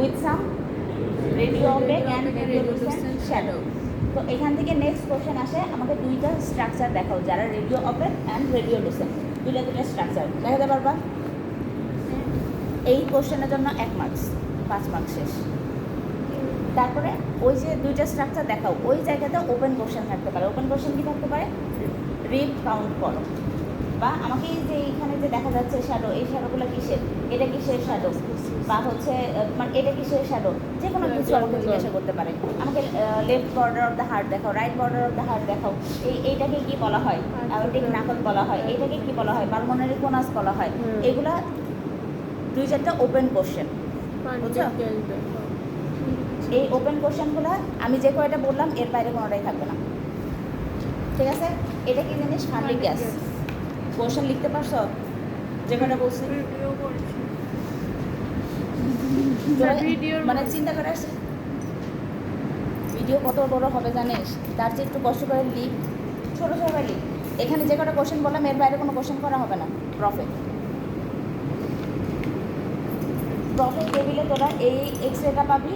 With some radiopaque and radiolucent shadow. তো এখান থেকে নেক্সট কোশ্চেন আসে, আমাকে দুইটা স্ট্রাকচার দেখাও যারা রেডিও অপেক অ্যান্ড রেডিওলুসেন্ট, দুইটা স্ট্রাকচার দেখাতে পারবা? এই কোশ্চেনের জন্য 1 মার্কস, 5 মার্কস শেষ। তারপরে ওই যে দুইটা স্ট্রাকচার দেখাও, ওই জায়গাতে ওপেন কোশ্চেন থাকতে পারে। ওপেন কোশ্চেন কী থাকতে পারে? রিড কাউন্ট করো, বা আমাকে এই যে এইখানে যে দেখা যাচ্ছে শ্যাডো, এই শ্যাডোগুলো কিসের, এটা কিসের শ্যাডো, বা হচ্ছে মানে এটা কিসের শ্যাডো, যে কোনো কিছু আমাকে জিজ্ঞাসা করতে পারে। আমাকে left border of the heart দেখাও, right border of the heart দেখাও, এইটাকে কি বলা হয়? অ্যাওর্টিক নাকল বলা হয়, এইটাকে কি বলা হয়? পালমোনারি কোনাস বলা হয়। এগুলা 2-4টা ওপেন কোশ্চেন, বুঝছো? এই ওপেন কোশ্চেনগুলো আমি যে কয়টা বললাম এর বাইরে কোনোটাই থাকবে না, ঠিক আছে? এটা কি জিনিস? ফান্ডি গ্যাস। কোশ্চেন লিখতে পারছো যে কয়টা বলছি? মানে চিন্তা করে আসছে ভিডিও কত বড় হবে জানিস, তার চেয়ে একটু কষ্ট করে লিখ, ছোটো ছোটো লিখ। এখানে যে কটা কোশ্চেন বললাম এর বাইরে কোনো কোশ্চেন করা হবে না। প্রফিট টেবিলে তোরা এই এক্স রেটা পাবি।